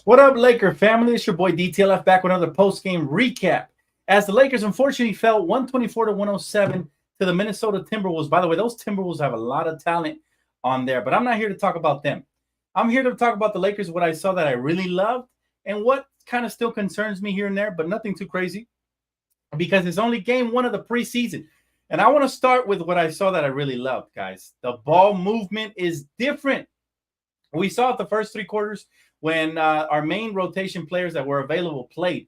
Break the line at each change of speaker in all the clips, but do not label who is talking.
What up, Laker family? It's your boy Dtlf back with another post-game recap. As the Lakers unfortunately fell 124 to 107 to the Minnesota Timberwolves. By the way, those Timberwolves have a lot of talent on there, but I'm not here to talk about them. I'm here to talk about the Lakers, what I saw that I really loved, and what kind of still concerns me here and there, but nothing too crazy because it's only game one of the preseason. And I want to start with what I saw that I really loved, guys. The ball movement is different. We saw it the first three quarters when our main rotation players that were available played.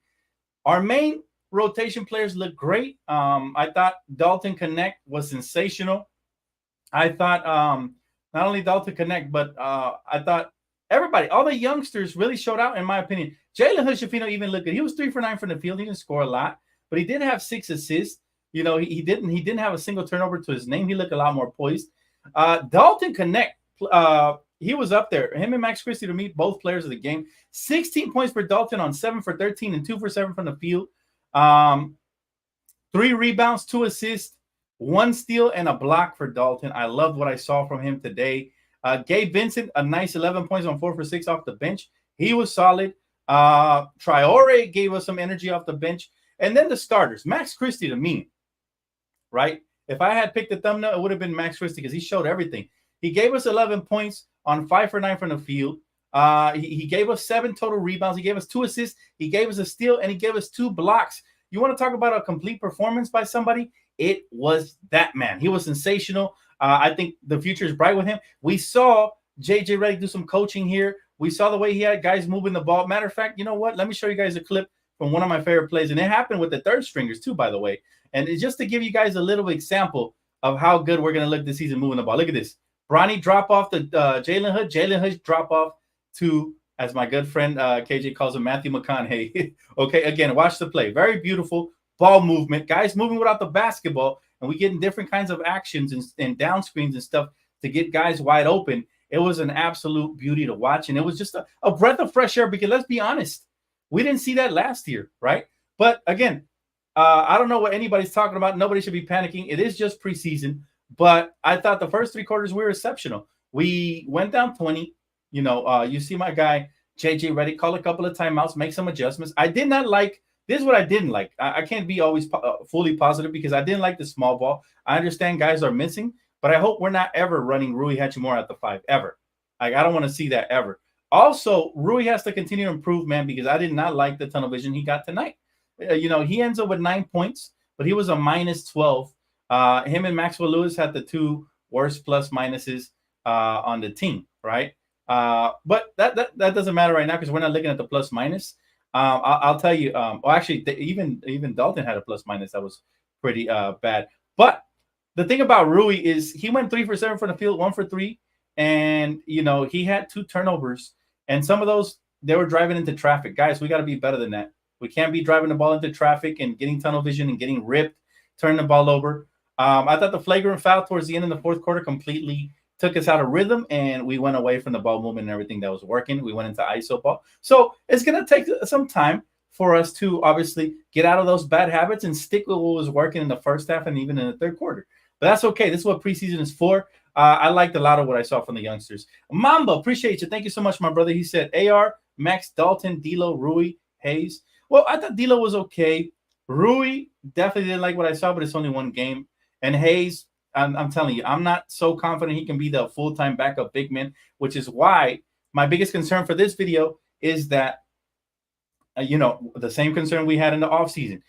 Our main rotation players looked great. I thought Dalton Connect was sensational. I thought not only Dalton Connect, but I thought everybody, all the youngsters really showed out, in my opinion. Jalen Hood-Schifino even looked good. He was 3 for 9 from the field. He didn't score a lot, but he did have 6 assists. You know, he didn't have a single turnover to his name. He looked a lot more poised. Dalton Connect, he was up there. Him and Max Christie, to me, both players of the game. 16 points for Dalton on 7 for 13 and 2 for 7 from the field. 3 rebounds, 2 assists, 1 steal, and a block for Dalton. I loved what I saw from him today. Gabe Vincent, a nice 11 points on 4 for 6 off the bench. He was solid. Traore gave us some energy off the bench. And then the starters. Max Christie, to me, right? If I had picked the thumbnail, it would have been Max Christie because he showed everything. He gave us 11 points on 5 for 9 from the field. He gave us 7 total rebounds. He gave us 2 assists. He gave us a steal, and he gave us 2 blocks. You want to talk about a complete performance by somebody? It was that man. He was sensational. I think the future is bright with him. We saw J.J. Redick do some coaching here. We saw the way he had guys moving the ball. Matter of fact, you know what? Let me show you guys a clip from one of my favorite plays, and it happened with the third stringers too, by the way. And it's just to give you guys a little example of how good we're going to look this season moving the ball. Look at this. Bronny drop off to Jalen Hood. Jalen Hood drop off to, as my good friend KJ calls him, Matthew McConaughey. Okay, again, watch the play. Very beautiful ball movement. Guys moving without the basketball, and we getting different kinds of actions and down screens and stuff to get guys wide open. It was an absolute beauty to watch, and it was just a breath of fresh air because let's be honest, we didn't see that last year, right? But again, I don't know what anybody's talking about. Nobody should be panicking. It is just preseason. But I thought the first 3 quarters we were exceptional. We went down 20. You know, you see my guy, J.J. Redick, call a couple of timeouts, make some adjustments. I did not like – this is what I didn't like. I can't be always fully positive because I didn't like the small ball. I understand guys are missing, but I hope we're not ever running Rui Hachimura at the 5, ever. Like, I don't want to see that ever. Also, Rui has to continue to improve, man, because I did not like the tunnel vision he got tonight. You know, he ends up with 9 points, but he was a minus 12. Him and Maxwell Lewis had the 2 worst plus minuses on the team, right? But that doesn't matter right now because we're not looking at the plus minus. I'll tell you. Well, actually, even Dalton had a plus minus that was pretty bad. But the thing about Rui is he went 3 for 7 from the field, 1 for 3, and you know he had 2 turnovers, and some of those they were driving into traffic. Guys, we got to be better than that. We can't be driving the ball into traffic and getting tunnel vision and getting ripped, turning the ball over. I thought the flagrant foul towards the end of the fourth quarter completely took us out of rhythm, and we went away from the ball movement and everything that was working. We went into ISO ball. So it's going to take some time for us to obviously get out of those bad habits and stick with what was working in the first half and even in the third quarter. But that's okay. This is what preseason is for. I liked a lot of what I saw from the youngsters. Mamba, appreciate you. Thank you so much, my brother. He said AR, Max, Dalton, D'Lo, Rui, Hayes. Well, I thought D'Lo was okay. Rui definitely didn't like what I saw, but it's only one game. And Hayes, I'm telling you, I'm not so confident he can be the full-time backup big man, which is why my biggest concern for this video is that, you know, the same concern we had in the offseason.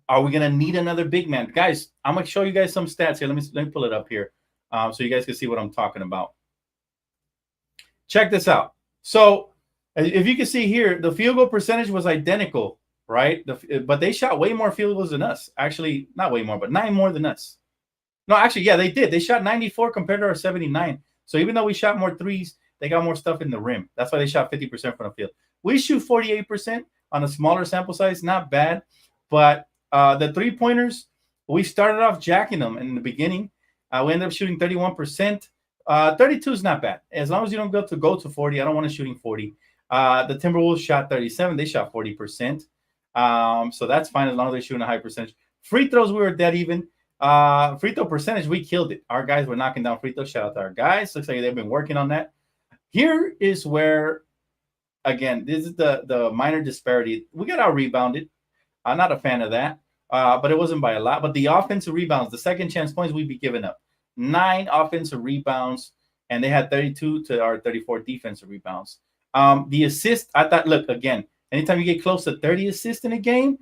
Are we going to need another big man? Guys, I'm going to show you guys some stats here. Let me pull it up here so you guys can see what I'm talking about. Check this out. So if you can see here, the field goal percentage was identical, right? But they shot way more field goals than us. Actually, not way more, but 9 more than us. No, actually, yeah, they did. They shot 94 compared to our 79. So even though we shot more threes, they got more stuff in the rim. That's why they shot 50% from the field. We shoot 48% on a smaller sample size. Not bad. But the three-pointers, we started off jacking them in the beginning. We ended up shooting 31%. 32 is not bad. As long as you don't go to 40. I don't want to shooting 40. The Timberwolves shot 37. They shot 40%. So that's fine as long as they're shooting a high percentage. Free throws, we were dead even. Free throw percentage, we killed it. Our guys were knocking down free throws. Shout out to our guys. Looks like they've been working on that. Here is where again, this is the minor disparity. We got out rebounded. I'm not a fan of that, but it wasn't by a lot. But the offensive rebounds, the second chance points, we'd be giving up 9 offensive rebounds, and they had 32 to our 34 defensive rebounds. The assist, I thought, look, again, anytime you get close to 30 assists in a game,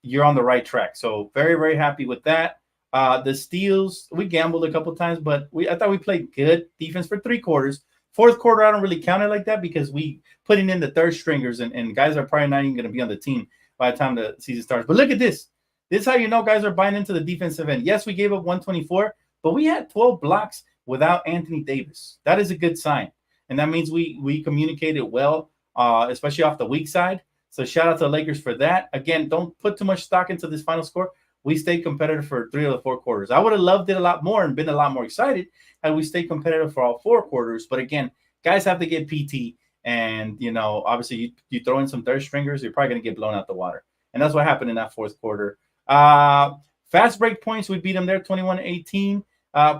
you're on the right track. So very, very happy with that. The steals, we gambled a couple times, but I thought we played good defense for 3 quarters. Fourth quarter, I don't really count it like that because we putting in the third stringers and guys are probably not even going to be on the team by the time the season starts. But look at this. This is how you know guys are buying into the defensive end. Yes, we gave up 124, but we had 12 blocks without Anthony Davis. That is a good sign. And that means we communicated well, especially off the weak side. So shout out to the Lakers for that. Again, don't put too much stock into this final score. We stayed competitive for 3 of the 4 quarters. I would have loved it a lot more and been a lot more excited had we stayed competitive for all 4 quarters. But again, guys have to get PT. And, obviously you throw in some third stringers, you're probably going to get blown out the water. And that's what happened in that fourth quarter. Fast break points, we beat them there, 21-18.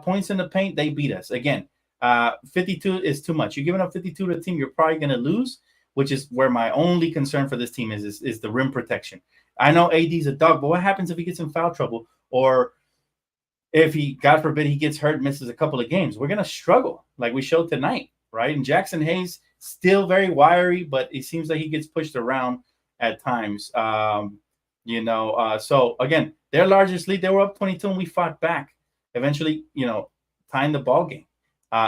Points in the paint, they beat us. Again, 52 is too much. You're giving up 52 to the team, you're probably going to lose, which is where my only concern for this team is the rim protection. I know AD's a dog, but what happens if he gets in foul trouble or if he, God forbid, he gets hurt and misses a couple of games? We're going to struggle like we showed tonight, right? And Jackson Hayes, still very wiry, but it seems like he gets pushed around at times. So again, their largest lead, they were up 22 and we fought back, eventually, tying the ball game.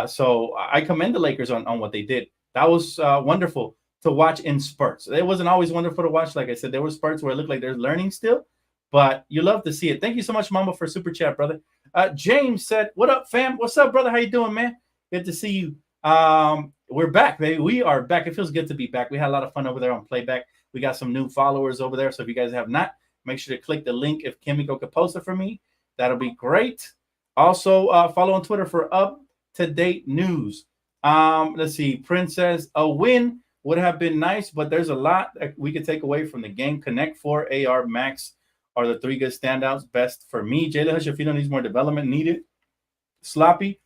So I commend the Lakers on what they did. That was wonderful to watch in spurts. It wasn't always wonderful to watch. Like I said, there were spurts where it looked like they're learning still, but you love to see it. Thank you so much, Mama, for super chat, brother. James said, "What up, fam? What's up, brother? How you doing, man? Good to see you. We're back, baby. We are back. It feels good to be back. We had a lot of fun over there on Playback. We got some new followers over there. So if you guys have not, make sure to click the link. If Kimiko could post it for me, that'll be great. Also, follow on Twitter for up-to-date news. Let's see. Princess, a win would have been nice, but there's a lot that we could take away from the game. Connect 4, AR, Max are the 3 good standouts. Best for me. Jalen Hood-Schifino needs more development needed. Sloppy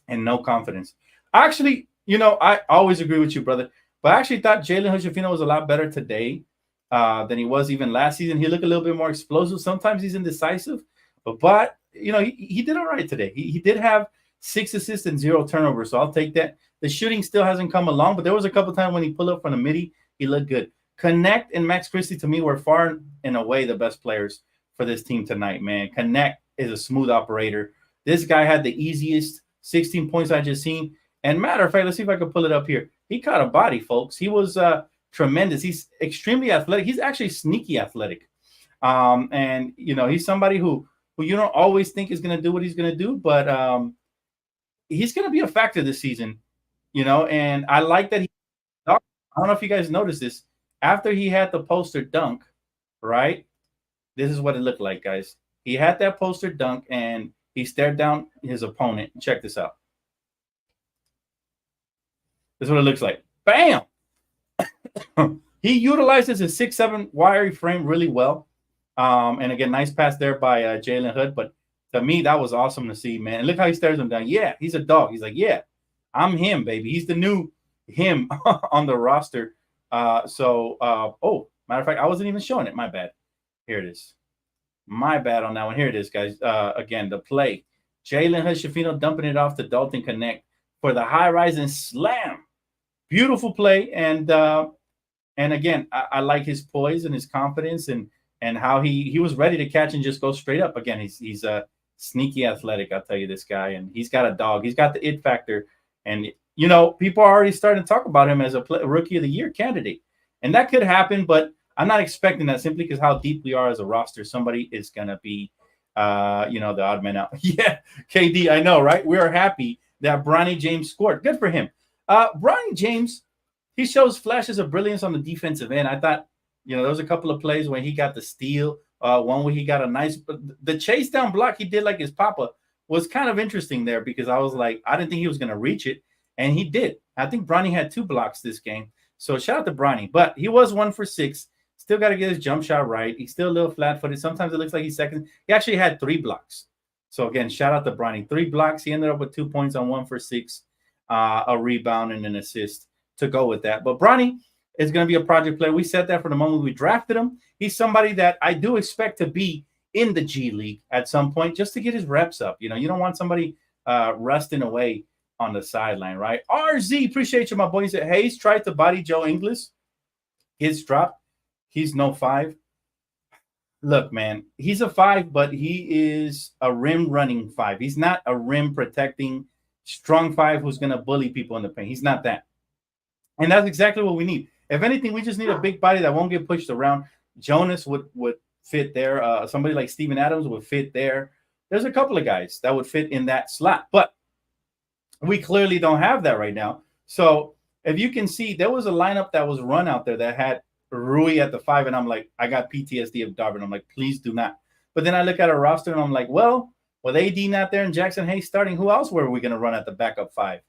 and no confidence. Actually, I always agree with you, brother. But I actually thought Jalen Hood-Schifino was a lot better today than he was even last season. He looked a little bit more explosive. Sometimes he's indecisive, but he did all right today. He did have 6 assists and 0 turnovers, so I'll take that. The shooting still hasn't come along, but there was a couple times when he pulled up from the midi, he looked good. Connect and Max Christie, to me, were far and away the best players for this team tonight, man. Connect is a smooth operator. This guy had the easiest 16 points I just seen. And matter of fact, let's see if I can pull it up here. He caught a body, folks. He was tremendous. He's extremely athletic. He's actually sneaky athletic. And, he's somebody who you don't always think is going to do what he's going to do, but he's going to be a factor this season, and I like that. I don't know if you guys noticed this. After he had the poster dunk, right? This is what it looked like, guys. He had that poster dunk, and he stared down his opponent. Check this out. This is what it looks like. Bam! He utilizes his 6'7" wiry frame really well. And again, nice pass there by Jalen Hood. But to me, that was awesome to see, man. And look how he stares him down. Yeah, he's a dog. He's like, yeah, I'm him, baby. He's the new him on the roster. Matter of fact, I wasn't even showing it. My bad. Here it is. My bad on that one. Here it is, guys. Again, the play. Jalen Hood-Schifino dumping it off to Dalton Connect for the high rise and slam. Beautiful play. And again, I like his poise and his confidence and how he was ready to catch and just go straight up. Again, he's a sneaky athletic, I'll tell you, this guy. And he's got a dog. He's got the it factor. And, people are already starting to talk about him as a rookie of the year candidate. And that could happen, but I'm not expecting that simply because how deep we are as a roster. Somebody is going to be, the odd man out. Yeah, KD, I know, right? We are happy that Bronny James scored. Good for him. Bronny James, he shows flashes of brilliance on the defensive end. I thought, there was a couple of plays when he got the steal. One where he got a nice – the chase down block he did like his papa was kind of interesting there because I was like, I didn't think he was going to reach it, and he did. I think Bronny had 2 blocks this game. So shout out to Bronny. But he was 1 for 6. Still got to get his jump shot right. He's still a little flat-footed. Sometimes it looks like he's second. He actually had 3 blocks. So, again, shout out to Bronny. 3 blocks. He ended up with 2 points on 1 for 6, a rebound and an assist to go with that. But Bronny, is going to be a project player. We said that from the moment we drafted him. He's somebody that I do expect to be in the G League at some point just to get his reps up. You don't want somebody rusting away on the sideline, right? RZ, appreciate you, my boy. He said Hayes tried to body Joe Ingles. His drop. He's no 5. Look, man, he's a 5, but he is a rim running 5. He's not a rim protecting strong 5 who's going to bully people in the paint. He's not that. And that's exactly what we need. If anything, we just need a big body that won't get pushed around. Jonas would fit there. Somebody like Steven Adams would fit there. There's a couple of guys that would fit in that slot, but we clearly don't have that right now. So if you can see, there was a lineup that was run out there that had Rui at the 5, and I'm like, I got PTSD of Darvin. I'm like, please do not. But then I look at our roster, and I'm like, well, with AD not there and Jackson Hayes starting, who else were we going to run at the backup 5?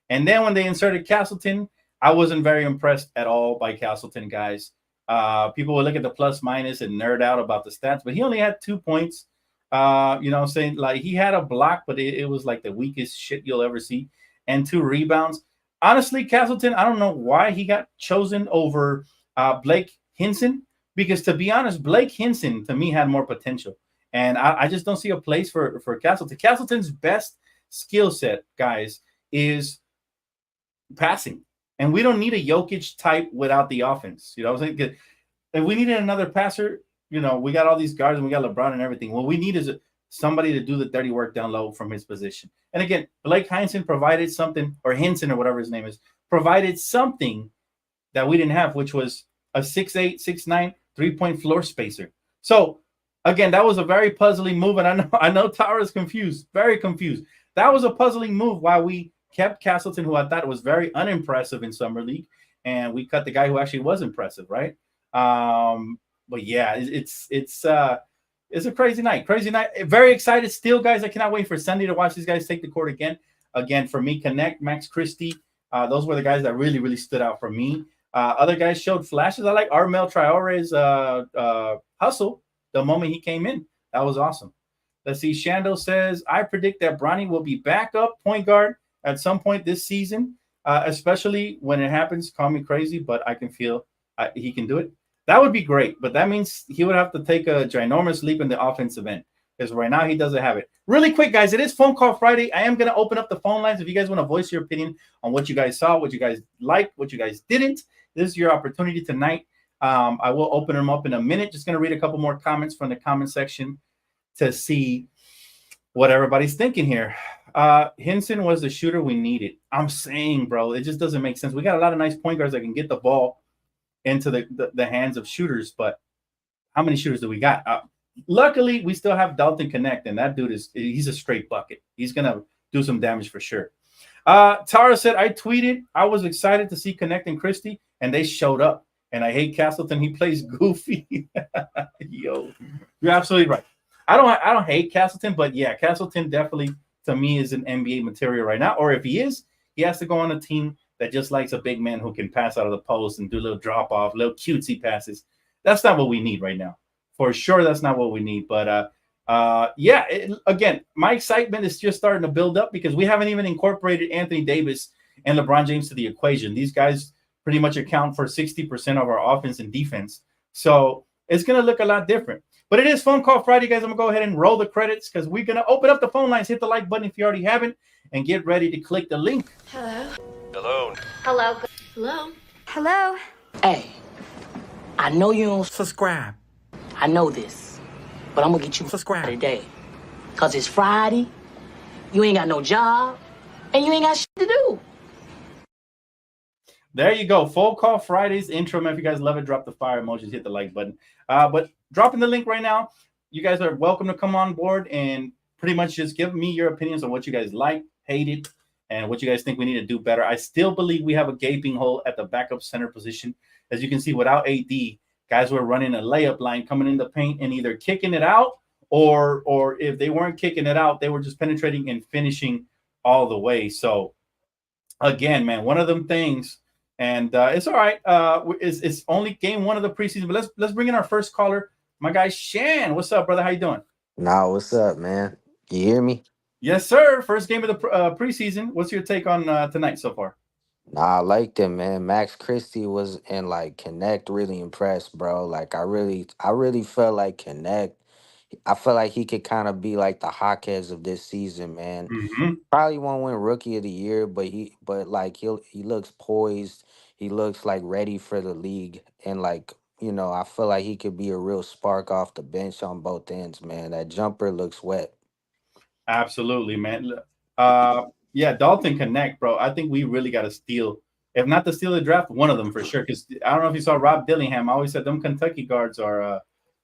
And then when they inserted Castleton, I wasn't very impressed at all by Castleton, guys. People would look at the plus minus and nerd out about the stats, but he only had 2 points. I'm saying, like, he had a block, but it was like the weakest shit you'll ever see, and 2 rebounds. Honestly, Castleton, I don't know why he got chosen over Blake Hinson, because to be honest, Blake Hinson to me had more potential, and I just don't see a place for Castleton. Castleton's best skill set, guys, is passing. And we don't need a Jokic type without the offense. You know what I'm saying? If we needed another passer, we got all these guards and we got LeBron and everything. What we need is somebody to do the dirty work down low from his position. And again, Blake Hinson provided something, or Hinson or whatever his name is, provided something that we didn't have, which was a 6'8", 6'9", 3-point floor spacer. So again, that was a very puzzling move. And I know Tara is confused, very confused. That was a puzzling move why we kept Castleton, who I thought was very unimpressive in Summer League, and we cut the guy who actually was impressive, right? But yeah, it's a crazy night. Very excited still, guys. I cannot wait for Sunday to watch these guys take the court again. Again, for me, Connect, Max Christie, those were the guys that really, really stood out for me. Other guys showed flashes. I like Armel Traore's hustle the moment he came in. That was awesome. Let's see. Shando says, I predict that Bronny will be back up point guard at some point this season, especially when it happens. Call me crazy, but I can feel he can do it. That would be great, but that means he would have to take a ginormous leap in the offensive end, because right now he doesn't have it. Really quick, guys, it is Phone Call Friday. I am going to open up the phone lines. If you guys want to voice your opinion on what you guys saw, what you guys liked, what you guys didn't, this is your opportunity tonight. I will open them up in a minute. Just going to read a couple more comments from the comment section to see what everybody's thinking here. Hinson was the shooter we needed. I'm saying, bro, it just doesn't make sense. We got a lot of nice point guards that can get the ball into the hands of shooters, but how many shooters do we got? Luckily, we still have Dalton Connect, and that dude he's a straight bucket. He's gonna do some damage for sure. Tara said, I tweeted, I was excited to see Connect and Christie, and they showed up. And I hate Castleton. He plays goofy. Yo, you're absolutely right. I don't hate Castleton, but yeah, Castleton definitely to me is an NBA material right now. Or if he is, he has to go on a team that just likes a big man who can pass out of the post and do a little drop off, little cutesy passes. That's not what we need right now. For sure, that's not what we need. But again, my excitement is just starting to build up because we haven't even incorporated Anthony Davis and LeBron James to the equation. These guys pretty much account for 60% of our offense and defense. So it's going to look a lot different. But it is Phone Call Friday, guys. I'm going to go ahead and roll the credits because we're going to open up the phone lines. Hit the like button if you already haven't, and get ready to click the link.
Hello.
Hello.
Hello. Hello.
Hello.
Hey, I know you don't
Subscribe.
I know this, but I'm gonna get you
Subscribe
today. Cause it's Friday, you ain't got no job, and you ain't got shit to do.
There you go. Phone Call Fridays intro. Man, if you guys love it, drop the fire emojis, hit the like button. But dropping the link right now. You guys are welcome to come on board and pretty much just give me your opinions on what you guys like, hated, and what you guys think we need to do better. I still believe we have a gaping hole at the backup center position. As you can see, without AD, guys were running a layup line coming in the paint and either kicking it out or if they weren't kicking it out, they were just penetrating and finishing all the way. So again, man, one of them things, and it's all right. It's only game one of the preseason, but let's bring in our first caller, my guy Shan. What's up, brother? How you doing?
Nah, what's up, man? You hear me?
Yes, sir. First game of the preseason. What's your take on tonight so far?
Nah, I liked him, man. Max Christie was and like Connect really impressed, bro. Like I really felt like Connect. I feel like he could kind of be like the Hawkins of this season, man.
Hmm.
Probably won't win Rookie of the Year, but like he looks poised. He looks like ready for the league, and like I feel like he could be a real spark off the bench on both ends, man. That jumper looks wet.
Absolutely, man. Yeah, Dalton Connect, bro. I think we really got to steal, if not to steal the draft, one of them for sure. Because I don't know if you saw Rob Dillingham. I always said them Kentucky guards are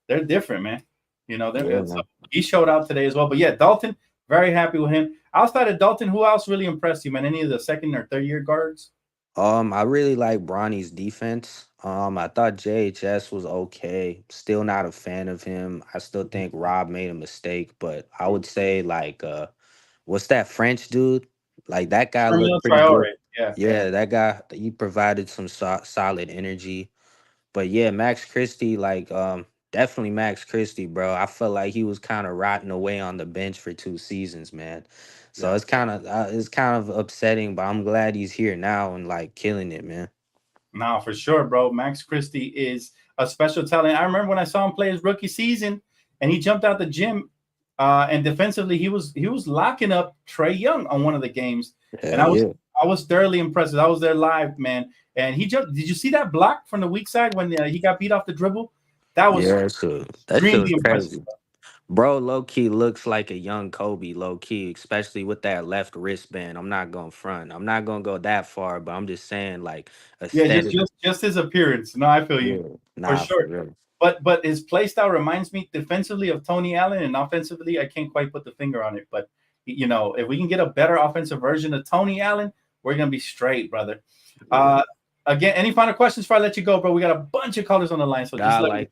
they're different, man.
Yeah,
So
man.
he showed out today as well. But yeah, Dalton, very happy with him. Outside of Dalton, who else really impressed you, man? Any of the second or third year guards?
I really like Bronny's defense. I thought JHS was okay. Still not a fan of him. I still think Rob made a mistake, but I would say like what's that French dude? Like that guy
Sherman
looked pretty good.
Traore. Yeah.
Yeah, that guy he provided some solid energy. But yeah, Max Christie, like definitely Max Christie, bro. I felt like he was kind of rotting away on the bench for 2 seasons, man. So
Yeah.
it's kind of upsetting, but I'm glad he's here now and like killing it, man.
No, for sure, bro. Max Christie is a special talent. I remember when I saw him play his rookie season, and he jumped out the gym, and defensively he was locking up Trey Young on one of the games, and
Hell
I
yeah.
was thoroughly impressed. I was there live, man, and he jumped. Did you see that block from the weak side when he got beat off the dribble? That was
Yeah, so that shit
extremely
was
impressive.
crazy. Bro, low key looks like a young Kobe, low key, especially with that left wristband. I'm not gonna front. I'm not gonna go that far, but I'm just saying, like,
Yeah, just
aesthetic.
just just his appearance. No, I feel you
Yeah,
for
nah, for
sure.
real.
But his play style reminds me defensively of Tony Allen, and offensively, I can't quite put the finger on it. But if we can get a better offensive version of Tony Allen, we're gonna be straight, brother.
Yeah.
Uh, Again, any final questions before I let you go, bro? We got a bunch of callers on the line, so just
Nah,
let me.
like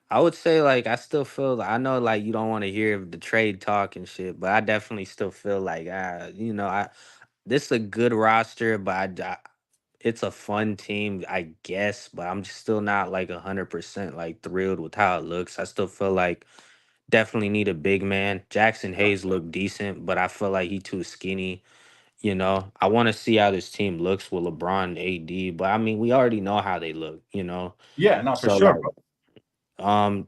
I would say like I still feel I know like you don't want to hear the trade talk and shit, but I definitely still feel like I this is a good roster, but it's a fun team, I guess, but I'm just still not like 100% like thrilled with how it looks. I still feel like definitely need a big man. Jackson Hayes looked decent, but I feel like he too skinny. I want to see how this team looks with LeBron and AD, but I mean, we already know how they look.
Yeah, no, for
So
sure,
like
bro.
um,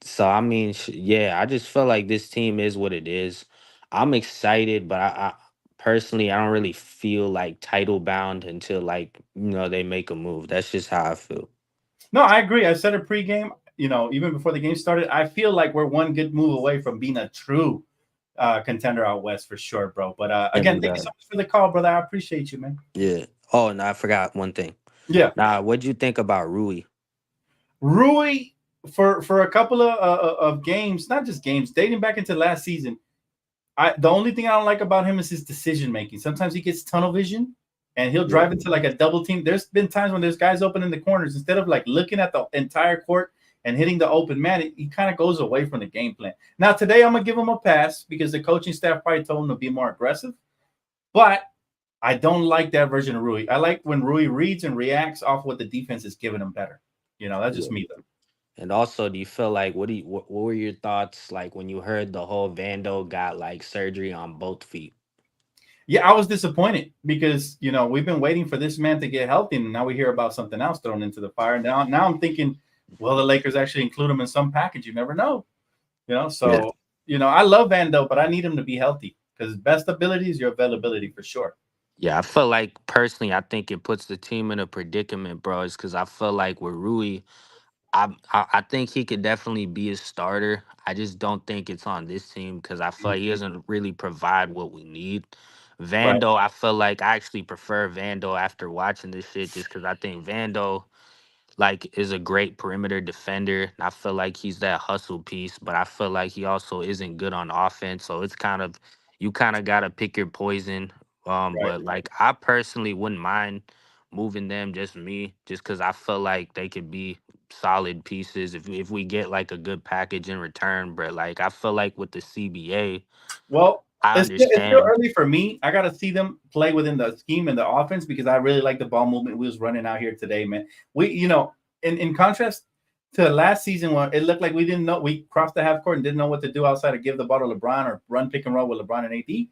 so I mean, yeah, I just feel like this team is what it is. I'm excited, but I personally I don't really feel like title bound until like they make a move. That's just how I feel.
No, I agree. I said it pregame. Even before the game started, I feel like we're one good move away from being a true contender out west for sure, bro. But again,
And
thank you so much for the call, brother. I appreciate you, man.
yeah. Oh, and I forgot one thing.
Yeah.
Nah, what'd you think about Rui?
Rui for a couple of games, not just games, dating back into last season. The only thing I don't like about him is his decision making. Sometimes he gets tunnel vision and he'll
Yeah.
drive into like a double team. There's been times when there's guys open in the corners, instead of like looking at the entire court and hitting the open man, he kind of goes away from the game plan. Now today I'm gonna give him a pass because the coaching staff probably told him to be more aggressive. But I don't like that version of Rui. I like when Rui reads and reacts off what the defense is giving him better. That's
Yeah.
just me though.
And also, do you feel like what were your thoughts like when you heard the whole Vando got like surgery on both feet?
Yeah, I was disappointed because we've been waiting for this man to get healthy, and now we hear about something else thrown into the fire. Now I'm thinking, will the Lakers actually include him in some package? You never know.
Yeah.
So I love Vando, but I need him to be healthy because his best ability is your availability for sure.
Yeah, I feel like personally, I think it puts the team in a predicament, bro. Is because I feel like with Rui, I think he could definitely be a starter. I just don't think it's on this team because I feel like he
Mhm.
doesn't really provide what we need.
Right.
Vando, I feel like I actually prefer Vando after watching this shit just because I think Vando like is a great perimeter defender. And I feel like he's that hustle piece, but I feel like he also isn't good on offense. So it's kind of you kind of gotta pick your poison.
Right.
But like I personally wouldn't mind moving them, just me, just because I feel like they could be solid pieces if we get like a good package in return. But like I feel like with the CBA,
Well,
I
it's still
understand.
early for me. I got to see them play within the scheme and the offense because I really like the ball movement we was running out here today, man. In contrast to last season where it looked like we didn't know, we crossed the half court and didn't know what to do outside of give the ball to LeBron or run pick and roll with LeBron and AD.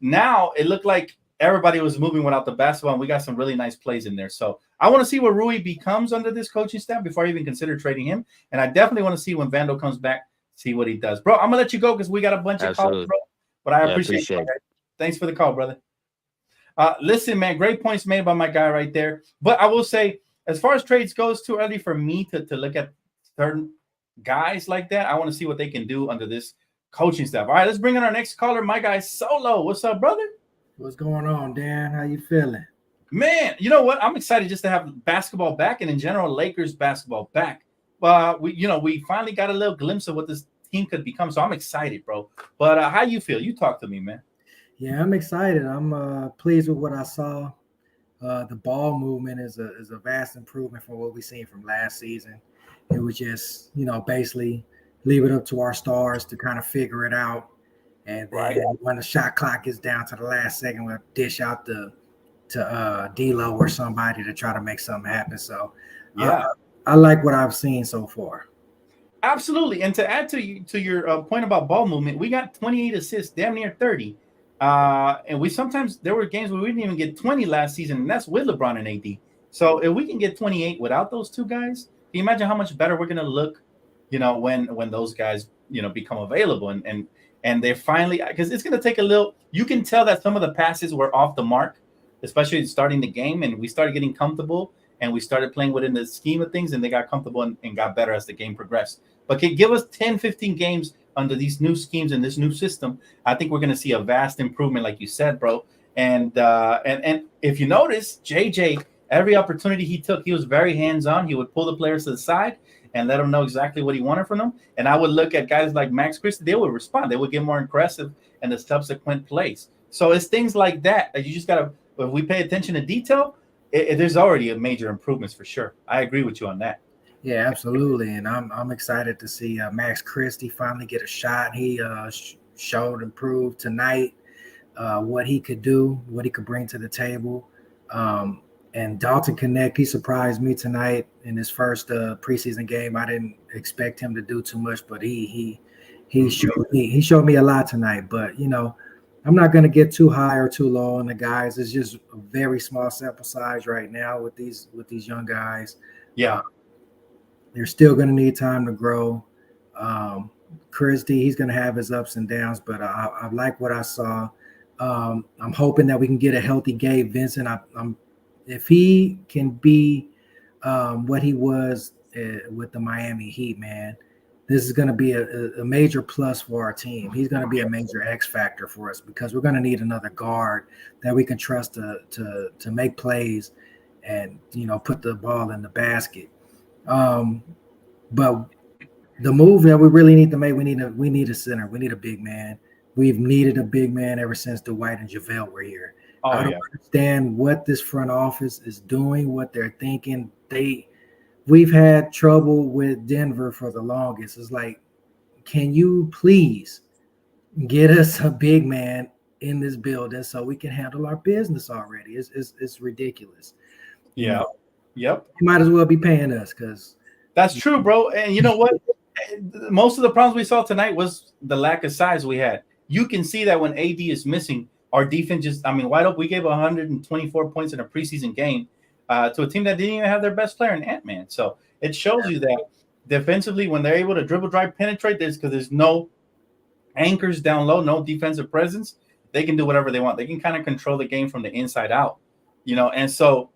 Now it looked like everybody was moving without the basketball, and we got some really nice plays in there. So I want to see what Rui becomes under this coaching staff before I even consider trading him. And I definitely want to see when Vando comes back, see what he does. Bro, I'm gonna let you go because we got a bunch of calls, bro. But I appreciate it. Thanks for the call, brother. Listen, man, great points made by my guy right there. But I will say, as far as trades goes, too early for me to look at certain guys like that. I want to see what they can do under this coaching staff. All right, let's bring in our next caller. My guy Solo. What's up, brother?
What's going on, Dan? How you feeling?
Man, you know what? I'm excited just to have basketball back, and in general, Lakers basketball back. We finally got a little glimpse of what this team could become. So I'm excited, bro. But how you feel? You talk to me, man.
Yeah, I'm excited. I'm pleased with what I saw. The ball movement is a vast improvement from what we seen from last season. It was just, basically leave it up to our stars to kind of figure it out. And then when the shot clock is down to the last second, we'll dish out to Dtlf or somebody to try to make something happen. So yeah, I like what I've seen so far.
Absolutely. And to add to your point about ball movement, we got 28 assists, damn near 30. And there were games where we didn't even get 20 last season, and that's with LeBron and AD. So if we can get 28 without those two guys, can you imagine how much better we're gonna look, when those guys, become available and they're finally, because it's gonna take a little. You can tell that some of the passes were off the mark, especially starting the game, and we started getting comfortable and we started playing within the scheme of things, and they got comfortable and got better as the game progressed. But can give us 10, 15 games under these new schemes and this new system, I think we're going to see a vast improvement, like you said, bro. And if you notice, JJ, every opportunity he took, he was very hands-on. He would pull the players to the side and let them know exactly what he wanted from them. And I would look at guys like Max Christie, they would respond. They would get more aggressive in the subsequent plays. So it's things like that you just got to, if we pay attention to detail, there's already a major improvements for sure. I agree with you on that.
Yeah, absolutely, and I'm excited to see Max Christie finally get a shot. He showed and proved tonight what he could do, what he could bring to the table. And Dalton Connect, he surprised me tonight in his first preseason game. I didn't expect him to do too much, but he showed me a lot tonight. But I'm not going to get too high or too low on the guys. It's just a very small sample size right now with these young guys.
Yeah.
They're still going to need time to grow. Christie, he's going to have his ups and downs, but I like what I saw. I'm hoping that we can get a healthy Gabe Vincent. If he can be what he was with the Miami Heat, man, this is going to be a major plus for our team. He's going to be a major X factor for us because we're going to need another guard that we can trust to make plays and put the ball in the basket. But the move that we really need to make, we need a center. We need a big man. We've needed a big man ever since Dwight and JaVale were here. I don't understand what this front office is doing, what they're thinking. We've had trouble with Denver for the longest. It's like, can you please get us a big man in this building so we can handle our business already? It's ridiculous.
Yeah. Yep.
You might as well be paying us because
that's true, bro. And you know what? Most of the problems we saw tonight was the lack of size we had. You can see that when AD is missing, our defense wide open. We gave 124 points in a preseason game to a team that didn't even have their best player in Ant-Man. So it shows you that defensively, when they're able to dribble, drive, penetrate, there's no anchors down low, no defensive presence. They can do whatever they want. They can kind of control the game from the inside out, and so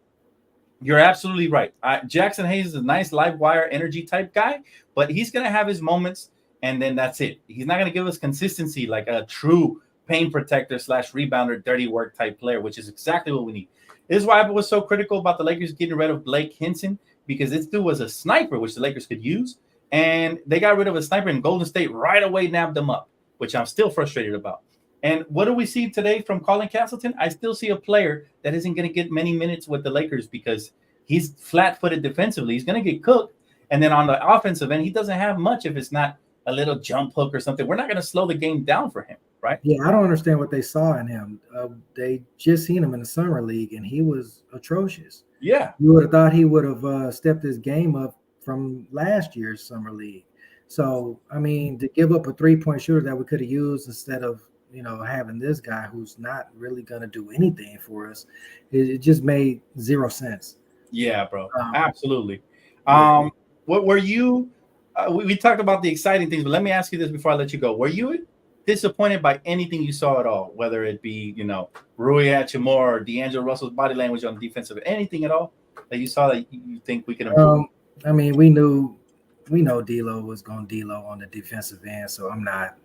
you're absolutely right. Jackson Hayes is a nice live wire energy type guy, but he's going to have his moments, and then that's it. He's not going to give us consistency like a true paint protector / rebounder, dirty work type player, which is exactly what we need. This is why I was so critical about the Lakers getting rid of Blake Hinson, because this dude was a sniper, which the Lakers could use, and they got rid of a sniper, and Golden State right away nabbed them up, which I'm still frustrated about. And what do we see today from Colin Castleton? I still see a player that isn't going to get many minutes with the Lakers because he's flat-footed defensively. He's going to get cooked. And then on the offensive end, he doesn't have much if it's not a little jump hook or something. We're not going to slow the game down for him, right?
Yeah, I don't understand what they saw in him. They just seen him in the summer league, and he was atrocious.
Yeah.
You would have thought he would have stepped his game up from last year's summer league. So, to give up a three-point shooter that we could have used instead of, having this guy who's not really going to do anything for us. It just made zero sense.
Yeah, bro. Absolutely.
Yeah.
What were you? We talked about the exciting things, but let me ask you this before I let you go. Were you disappointed by anything you saw at all? Whether it be, Rui Hachimura or D'Angelo Russell's body language on defensive, anything at all that you saw that you think we can improve?
I mean, we know D'Lo was going to D'Lo on the defensive end, so I'm not,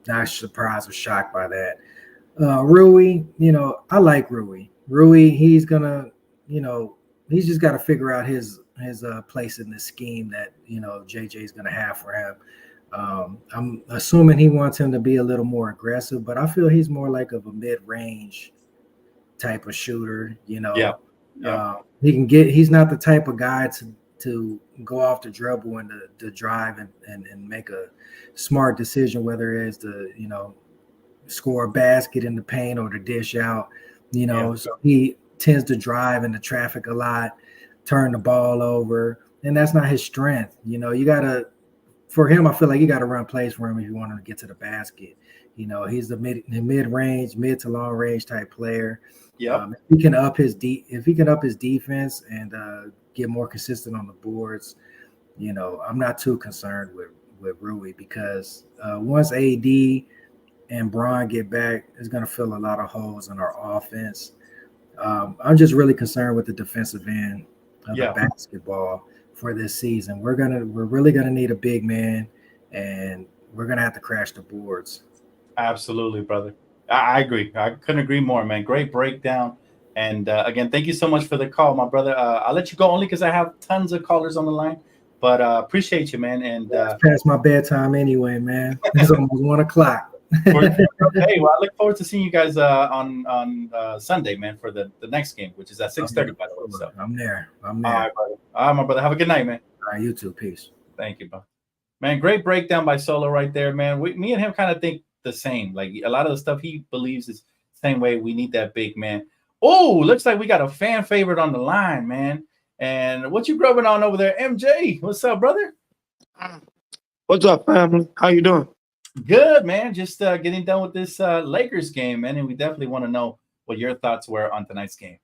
not surprised or shocked by that. Rui, I like Rui. Rui, he's gonna, he's just got to figure out his place in the scheme that JJ's gonna have for him. I'm assuming he wants him to be a little more aggressive, but I feel he's more like of a mid-range type of shooter.
Yeah.
He's not the type of guy to go off the dribble and to drive and make a smart decision, whether it is to score a basket in the paint or to dish out. So he tends to drive into traffic a lot, turn the ball over, and that's not his strength. For him, I feel like you got to run plays for him if you want him to get to the basket. He's the mid-range, mid to long range type player.
Yeah.
If he can up his defense and get more consistent on the boards, I'm not too concerned with Rui, because once AD and Bron get back, it's going to fill a lot of holes in our offense. I'm just really concerned with the defensive end of the basketball for this season. We're really gonna need a big man, and we're gonna have to crash the boards.
Absolutely, brother. I agree. I couldn't agree more, man. Great breakdown. And again, thank you so much for the call, my brother. I'll let you go only because I have tons of callers on the line, but appreciate you, man. And
it's past my bedtime anyway, man. It's almost 1 o'clock.
Hey, well, I look forward to seeing you guys on Sunday, man, for the next game, which is at 6:30, by the way. So
I'm there.
All right, brother. All right, my brother. Have a good night, man.
All right, you too. Peace.
Thank you, bro. Man, great breakdown by Solo right there, man. Me and him kind of think the same. Like, a lot of the stuff he believes is the same way. We need that big man. Oh, looks like we got a fan favorite on the line, man. And what you grubbing on over there, MJ? What's up, brother?
What's up, family? How you doing?
Good, man. Just getting done with this Lakers game, man. And we definitely want to know what your thoughts were on tonight's game.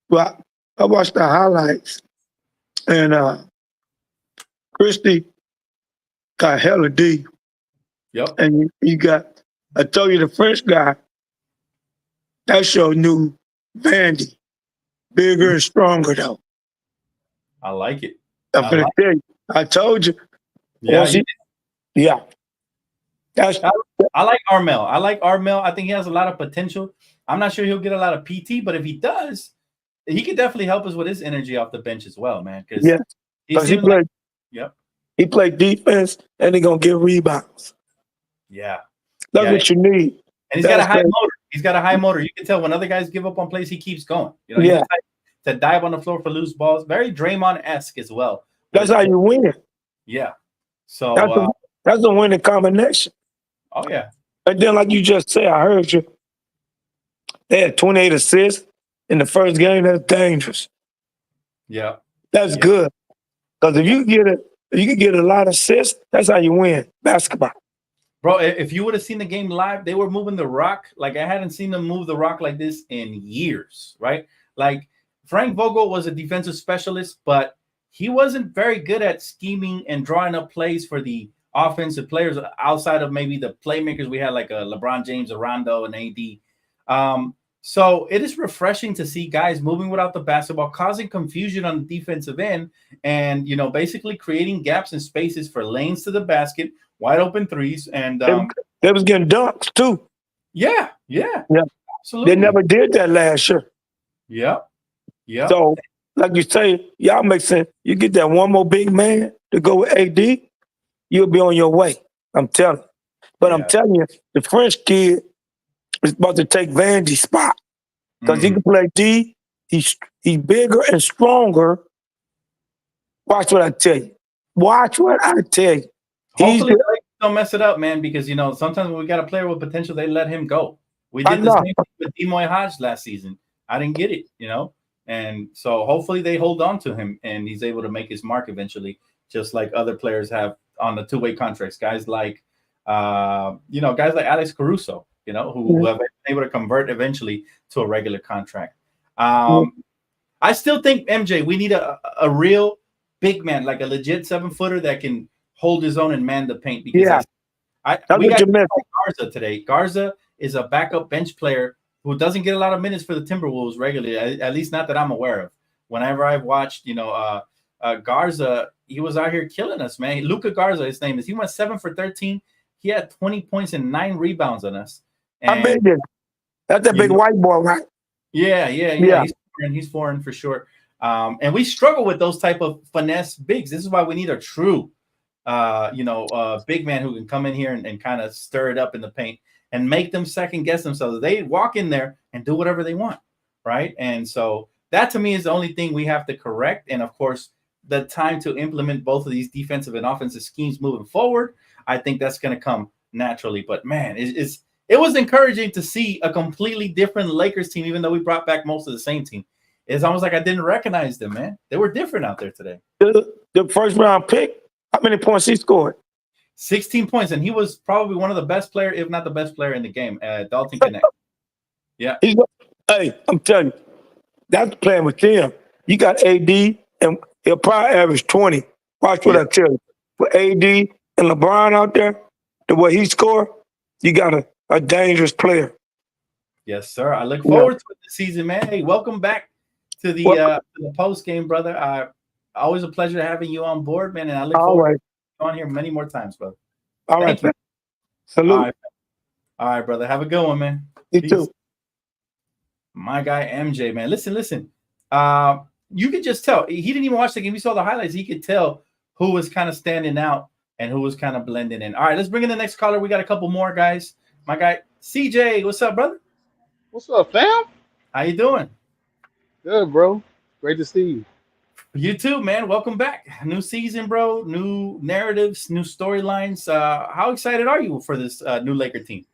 Well, I watched the highlights, and Christie got hella D.
Yep.
And you got, I told you the French guy, that's your new Vandy. Bigger and stronger, though.
I like it.
I'm going to tell you. I told you.
Yeah.
Yeah.
I like Armel. I think he has a lot of potential. I'm not sure he'll get a lot of PT, but if he does, he could definitely help us with his energy off the bench as well, man.
Because he played defense and he's gonna get rebounds.
Yeah,
that's what you need.
And he's got a high motor. He's got a high motor. You can tell when other guys give up on plays, he keeps going. He's to dive on the floor for loose balls. Very Draymond-esque as well.
That's how you win.
Yeah. So
that's a winning combination.
Oh yeah.
And then, like you just said, I heard you. They had 28 assists in the first game. That's dangerous.
Yeah.
That's good. Because if you can get a lot of assists, that's how you win basketball.
Bro, if you would have seen the game live, they were moving the rock. Like, I hadn't seen them move the rock like this in years, right? Like, Frank Vogel was a defensive specialist, but he wasn't very good at scheming and drawing up plays for the offensive players outside of maybe the playmakers we had, like LeBron James, Rondo, and AD. So it is refreshing to see guys moving without the basketball, causing confusion on the defensive end, and basically creating gaps and spaces for lanes to the basket, wide open threes, and
they was getting dunks too.
Yeah, absolutely.
They never did that last year.
Yeah.
So, like you say, y'all make sense. You get that one more big man to go with AD, you'll be on your way. I'm telling you. But I'm telling you, the French kid is about to take Vandy's spot because he can play D. He's bigger and stronger. Watch what I tell you.
Hopefully, don't mess it up, man, because sometimes when we got a player with potential, they let him go. We did the same thing with Demoy Hodge last season. I didn't get it, and so hopefully they hold on to him and he's able to make his mark eventually, just like other players have on the two-way contracts. Guys like Alex Caruso, who have been able to convert eventually to a regular contract. I still think, MJ, we need a real big man, like a legit 7-footer that can hold his own and man the paint. Because we got Garza today. Garza is a backup bench player who doesn't get a lot of minutes for the Timberwolves regularly, at least not that I'm aware of. Whenever I've watched, Garza, he was out here killing us, man. Luka Garza, his name is. He went 7 for 13. He had 20 points and 9 rebounds on us.
And, that's a big white boy, right?
Yeah. He's foreign for sure. And we struggle with those type of finesse bigs. This is why we need a true, big man who can come in here and kind of stir it up in the paint and make them second guess themselves. They walk in there and do whatever they want, right? And so that to me is the only thing we have to correct. And of course, the time to implement both of these defensive and offensive schemes moving forward, I think that's going to come naturally. But man, it was encouraging to see a completely different Lakers team, even though we brought back most of the same team. It's almost like I didn't recognize them, man. They were different out there today.
The first round pick, how many points he scored?
16 points, and he was probably one of the best player, if not the best player in the game. Dalton Connect. Yeah.
Hey, I'm telling you, that's playing with them. You got AD, and he'll probably average 20. Watch what I tell you. With AD and LeBron out there, the way he scored, you got a dangerous player.
Yes, sir. I look forward to it this season, man. Hey, welcome back to the post game, brother. Always a pleasure having you on board, man. And I look forward to on here many more times, brother.
All right, man. Salute.
All right, brother. Have a good one, man.
You too.
My guy MJ, man. Listen. You could just tell. He didn't even watch the game. He saw the highlights. He could tell who was kind of standing out and who was kind of blending in. All right, let's bring in the next caller. We got a couple more guys. My guy CJ, what's up, brother?
What's up, fam?
How you doing?
Good, bro. Great to see you.
You too, man. Welcome back. New season, bro. New narratives, new storylines. How excited are you for this new Laker team?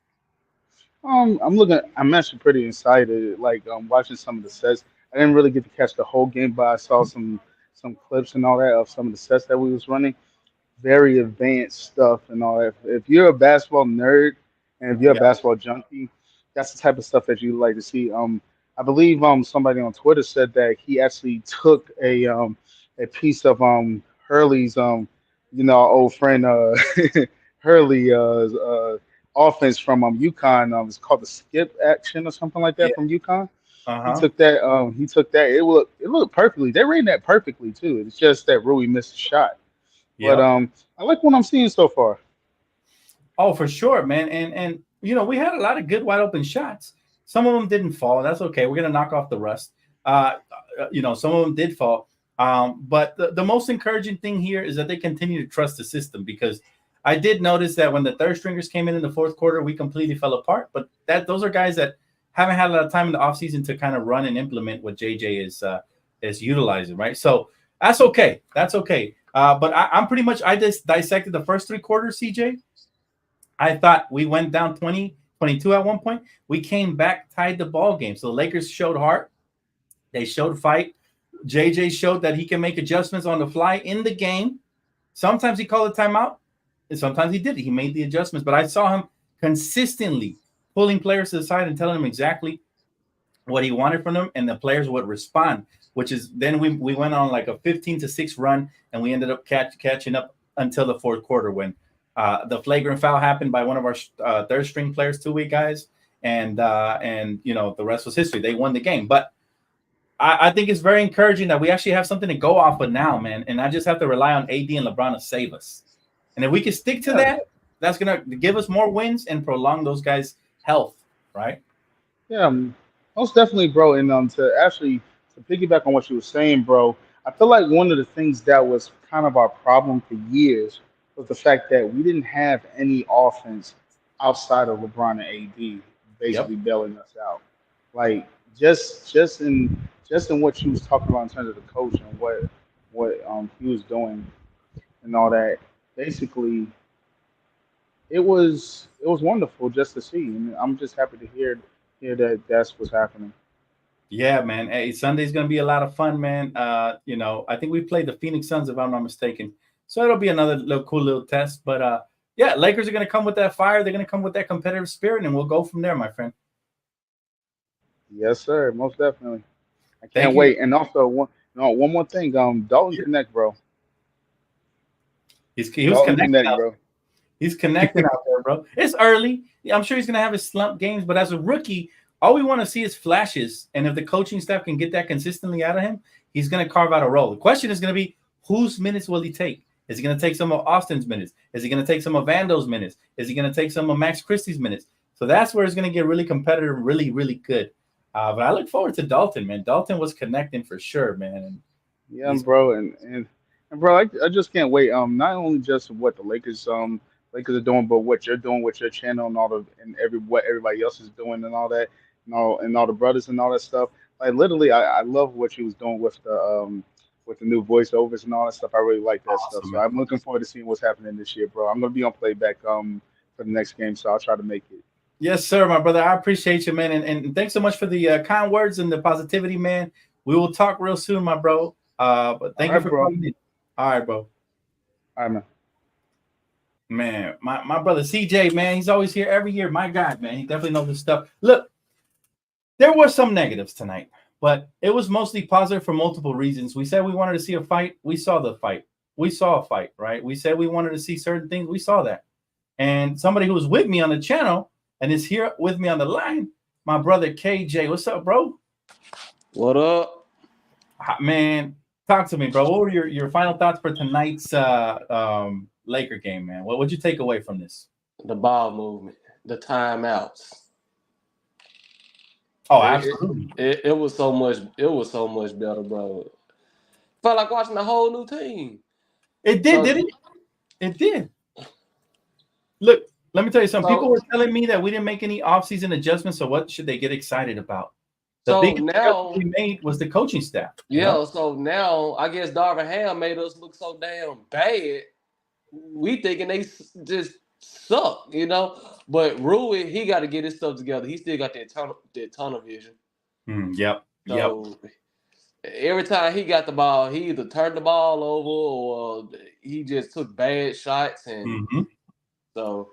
I'm actually pretty excited. Like watching some of the sets. I didn't really get to catch the whole game, but I saw some clips and all that of some of the sets that we was running. Very advanced stuff and all that. If you're a basketball nerd and if you're a basketball junkie, that's the type of stuff that you like to see. I believe somebody on Twitter said that he actually took a piece of Hurley's our old friend Hurley offense from UConn. It's called the skip action or something like that from UConn. He took that. It looked perfectly. They ran that perfectly too. It's just that Rui missed a shot. But I like what I'm seeing so far.
Oh, for sure, man. And we had a lot of good wide open shots. Some of them didn't fall. That's okay. We're gonna knock off the rust. Some of them did fall. But the most encouraging thing here is that they continue to trust the system, because I did notice that when the third stringers came in the fourth quarter, we completely fell apart. But those are guys that haven't had a lot of time in the offseason to kind of run and implement what JJ is utilizing, right? So that's okay. That's okay. But I'm pretty much, I just dissected the first 3 quarters, CJ. I thought we went down 20-22 at one point. We came back, tied the ball game. So the Lakers showed heart. They showed fight. JJ showed that he can make adjustments on the fly in the game. Sometimes he called a timeout, and sometimes he did. He made the adjustments. But I saw him consistently pulling players to the side and telling them exactly what he wanted from them, and the players would respond, which is then we went on like a 15-6 run, and we ended up catching up until the fourth quarter when the flagrant foul happened by one of our third string players, 2-week guys, and the rest was history. They won the game. But I think it's very encouraging that we actually have something to go off of now, man, and I just have to rely on AD and LeBron to save us. And if we can stick to that, that's going to give us more wins and prolong those guys' health, right?
Yeah, most definitely, bro. And to piggyback on what you were saying, bro, I feel like one of the things that was kind of our problem for years was the fact that we didn't have any offense outside of LeBron and AD basically bailing us out. Like just in what you was talking about in terms of the coach and what he was doing and all that. Basically, it was wonderful just to see, and I'm just happy to hear that that's what's happening.
Yeah, man. Hey, Sunday's gonna be a lot of fun, man. I think we played the Phoenix Suns, if I'm not mistaken. So it'll be another cool little test. But yeah, Lakers are going to come with that fire. They're going to come with that competitive spirit, and we'll go from there, my friend.
Yes, sir. Most definitely. I
Thank
can't
you.
wait. And also, one more thing. Dalton Connect, bro.
He was
Dalton
connecting
Connect,
out.
bro.
He's connecting out there, bro. It's early. I'm sure he's going to have his slump games, but as a rookie, all we want to see is flashes. And if the coaching staff can get that consistently out of him, he's going to carve out a role. The question is going to be, whose minutes will he take? Is he going to take some of Austin's minutes? Is he going to take some of Vando's minutes? Is he going to take some of Max Christie's minutes? So that's where it's going to get really competitive, really, really good. But I look forward to Dalton, man. Dalton was connecting for sure, man. And
Yeah, bro, and bro, I just can't wait. Not only just what the Lakers are doing, but what you're doing with your channel and what everybody else is doing and all that, and all the brothers and all that stuff. Like literally, I love what you was doing with the new voiceovers and all that stuff. I really like that stuff.
awesome,
So
man.
I'm looking forward to seeing what's happening this year, bro. I'm gonna be on playback for the next game, so I'll try to make it.
Yes, sir, my brother. I appreciate you, man. And thanks so much for the kind words and the positivity, man. We will talk real soon, my bro. But thank
All
you
right,
for
bro.
calling in. All right, bro.
All right, man.
Man, my brother CJ, man, he's always here every year. My God, man, he definitely knows his stuff. Look, there were some negatives tonight, but it was mostly positive for multiple reasons. We said we wanted to see a fight. We saw the fight. We saw a fight, right? We said we wanted to see certain things. We saw that. And somebody who was with me on the channel and is here with me on the line, my brother KJ. What's up, bro?
What up?
Man, talk to me, bro. What were your final thoughts for tonight's Laker game, man? What would you take away from this?
The ball movement, the timeouts.
Oh, absolutely.
It was so much. It was so much better, bro. Felt like watching a whole new team.
It did, didn't it? It did. Look, let me tell you something. People were telling me that we didn't make any offseason adjustments, so what should they get excited about? The biggest adjustment we made was the coaching staff.
Yeah, so now I guess Darvin Ham made us look so damn bad. We thinking they just suck, you know. But Rui, he got to get his stuff together. He still got that tunnel vision.
Yep.
So every time he got the ball, he either turned the ball over or he just took bad shots. And so,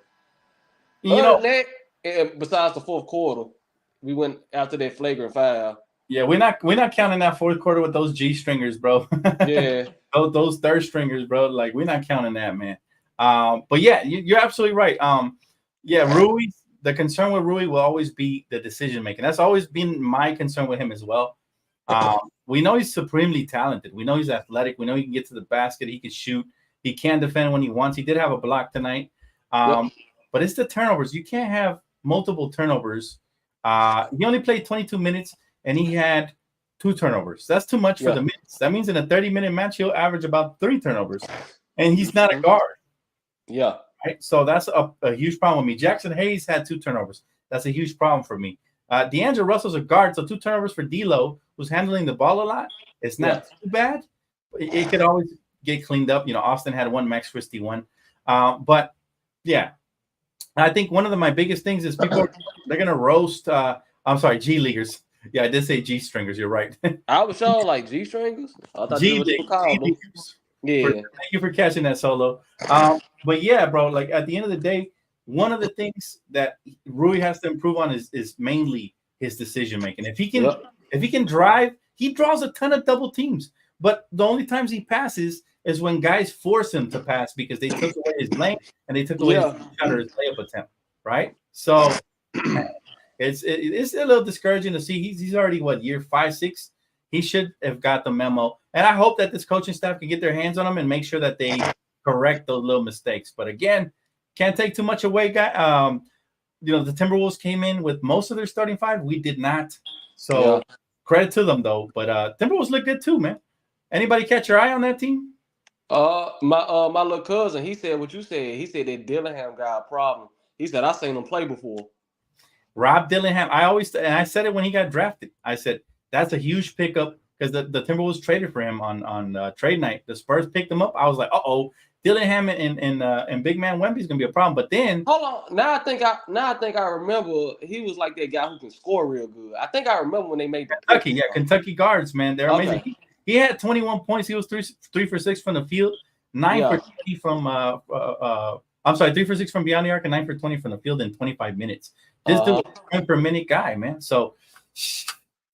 other than that, besides the fourth quarter, we went after that flagrant foul.
Yeah, we're not counting that fourth quarter with those G stringers, bro.
Yeah,
those third stringers, bro. Like we're not counting that, man. But yeah, you're absolutely right. Yeah, Rui. The concern with Rui will always be the decision making. That's always been my concern with him as well. We know he's supremely talented. We know he's athletic. We know he can get to the basket. He can shoot. He can defend when he wants. He did have a block tonight. But it's the turnovers. You can't have multiple turnovers. He only played 22 minutes and he had 2 turnovers. That's too much for the minutes. That means in a 30-minute match, he'll average about 3 turnovers. And he's not a guard.
Yeah.
Right. So that's a huge problem with me. Jackson Hayes had 2 turnovers. That's a huge problem for me. D'Angelo Russell's a guard, so 2 turnovers for D'Lo, who's handling the ball a lot. It's not too bad. It could always get cleaned up. You know, Austin had 1, Max Christie 1. But yeah, I think one of my biggest things is they're gonna roast. I'm sorry, G leaguers. Yeah, I did say G stringers. You're right.
I was sure like G stringers. I thought
G
leaguers. Yeah.
Thank you for catching that, Solo. But yeah, bro. Like at the end of the day, one of the things that Rui has to improve on is mainly his decision making. If he can drive, he draws a ton of double teams. But the only times he passes is when guys force him to pass because they took away his lane and they took away his shot or his layup attempt, right? So it's a little discouraging to see. He's already year 5, 6. He should have got the memo, and I hope that this coaching staff can get their hands on him and make sure that they correct those little mistakes. But again, can't take too much away, guy. You know, the Timberwolves came in with most of their starting 5. We did not, so credit to them though. But Timberwolves look good too, man. Anybody catch your eye on that team?
My little cousin, he said what you said. He said that Dillingham got a problem. He said I seen him play before.
Rob Dillingham. I said it when he got drafted. I said that's a huge pickup because the Timberwolves traded for him on trade night. The Spurs picked him up. I was like, Dillingham and big man Wemby's gonna be a problem. But then
hold on. Now I think I remember he was like that guy who can score real good. I think I remember when they made
Kentucky. Yeah, Kentucky guards, man, they're amazing. He had 21 points. He was 3 for 6 from the field, 9 for 20 I'm sorry, 3 for 6 from beyond the arc and 9 for 20 from the field in 25 minutes. This dude was a point per minute guy, man. So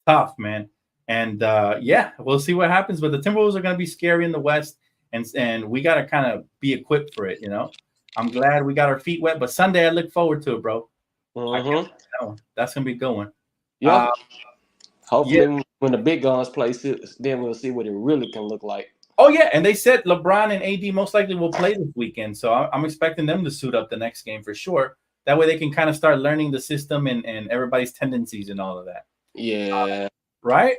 tough, man. And yeah, we'll see what happens. But the Timberwolves are going to be scary in the West, and we got to kind of be equipped for it. I'm glad we got our feet wet. But Sunday, I look forward to it, bro. That's going to be a good one.
Yeah. Hopefully, when the big guns play, then we'll see what it really can look like.
Oh, yeah. And they said LeBron and AD most likely will play this weekend. So I'm expecting them to suit up the next game for sure. That way they can kind of start learning the system and everybody's tendencies and all of that.
Yeah.
Right?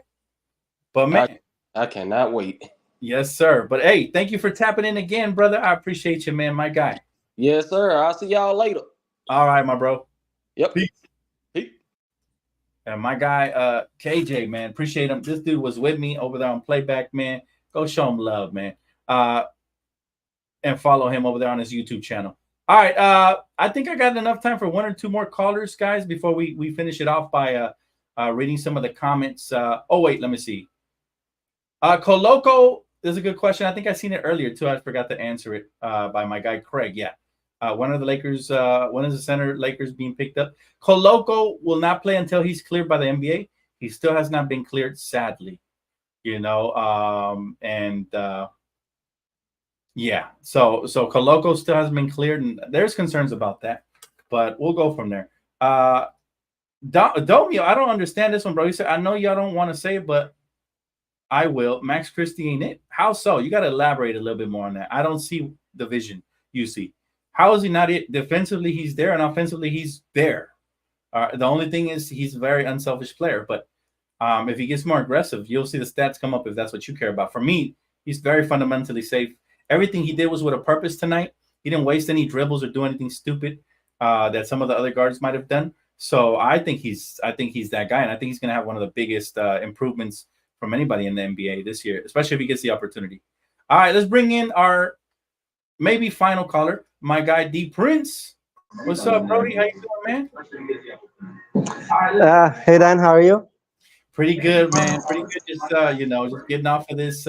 But, man.
I cannot wait.
Yes, sir. But, hey, thank you for tapping in again, brother. I appreciate you, man, my guy.
Yes, sir. I'll see y'all later.
All right, my bro.
Yep.
Peace. And my guy, KJ, man, appreciate him. This dude was with me over there on Playback, man. Go show him love, man. And follow him over there on his YouTube channel. All right. I think I got enough time for one or two more callers, guys, before we finish it off by reading some of the comments. Oh, wait, let me see. Coloco, this is a good question. I think I seen it earlier, too. I forgot to answer it by my guy, Craig. Yeah. When are the center Lakers being picked up? Coloco will not play until he's cleared by the NBA. He still has not been cleared, sadly. Yeah. So Coloco still hasn't been cleared, and there's concerns about that. But we'll go from there. Domio, I don't understand this one, bro. He said, I know y'all don't want to say it, but I will. Max Christie ain't it? How so? You got to elaborate a little bit more on that. I don't see the vision you see. How is he not it? Defensively, he's there, and offensively, he's there. The only thing is he's a very unselfish player. But if he gets more aggressive, you'll see the stats come up if that's what you care about. For me, he's very fundamentally safe. Everything he did was with a purpose tonight. He didn't waste any dribbles or do anything stupid that some of the other guards might have done. So I think he's that guy, and I think he's going to have one of the biggest improvements from anybody in the NBA this year, especially if he gets the opportunity. All right, let's bring in our maybe final caller, my guy D Prince. What's up, Brody? How you doing,
man? Hey Dan, how are you?
Pretty good, man. Pretty good. Just just getting off of this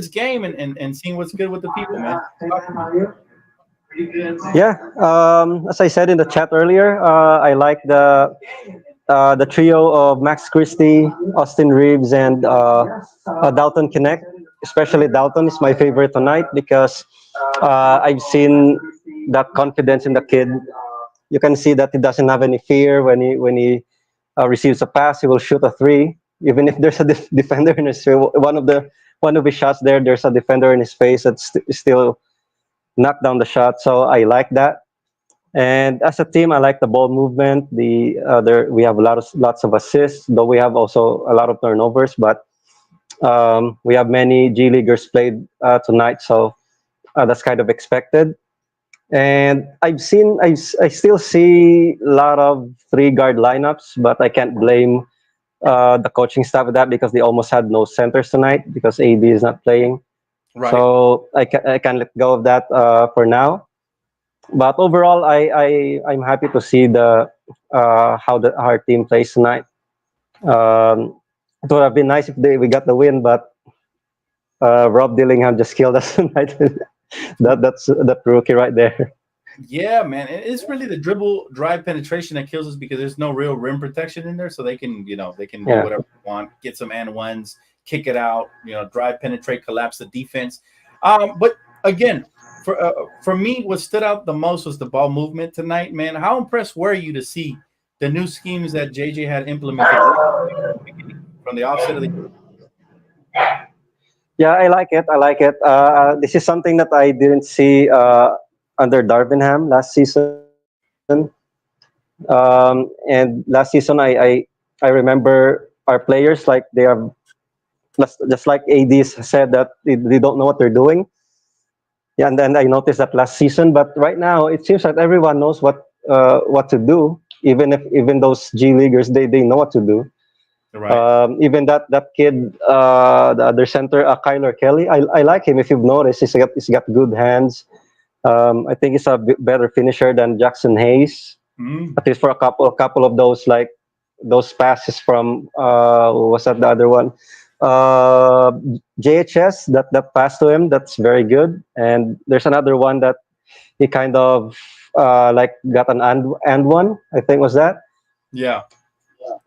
game and seeing what's good with the people, man.
Yeah. As I said in the chat earlier, I like the trio of Max Christie, Austin Reeves, and Dalton Connect. Especially Dalton is my favorite tonight because I've seen that confidence in the kid. You can see that he doesn't have any fear when he receives a pass. He will shoot a three, even if there's a defender in his face. One of his shots there's a defender in his face that's still knocked down the shot. So I like that. And as a team, I like the ball movement. We have lots of assists, though we have also a lot of turnovers. But we have many G Leaguers played tonight, so that's kind of expected. And I still see a lot of 3-guard lineups, but I can't blame the coaching staff of that because they almost had no centers tonight because AD is not playing. Right. So I can let go of that for now. But overall, I'm happy to see how our team plays tonight. It would have been nice if we got the win, but Rob Dillingham just killed us tonight. That's that rookie right there.
Yeah, man. It's really the dribble drive penetration that kills us because there's no real rim protection in there. So they can do whatever they want, get some and ones, kick it out, drive, penetrate, collapse the defense. But again, for me, what stood out the most was the ball movement tonight, man. How impressed were you to see the new schemes that JJ had implemented from the offset of the?
Yeah, I like it. This is something that I didn't see under Darvingham last season. And last season, I remember our players like they are just like AD said that they don't know what they're doing. Yeah, and then I noticed that last season. But right now, it seems like everyone knows what to do. Even those G Leaguers, they know what to do. Right. Even that kid, the other center, Kyler Kelly, I like him. If you've noticed, he's got good hands. I think he's a bit better finisher than Jackson Hayes. At least for a couple of those passes from what's that the other one? JHS that pass to him, that's very good. And there's another one that he kind of like got an and one, I think was that.
Yeah.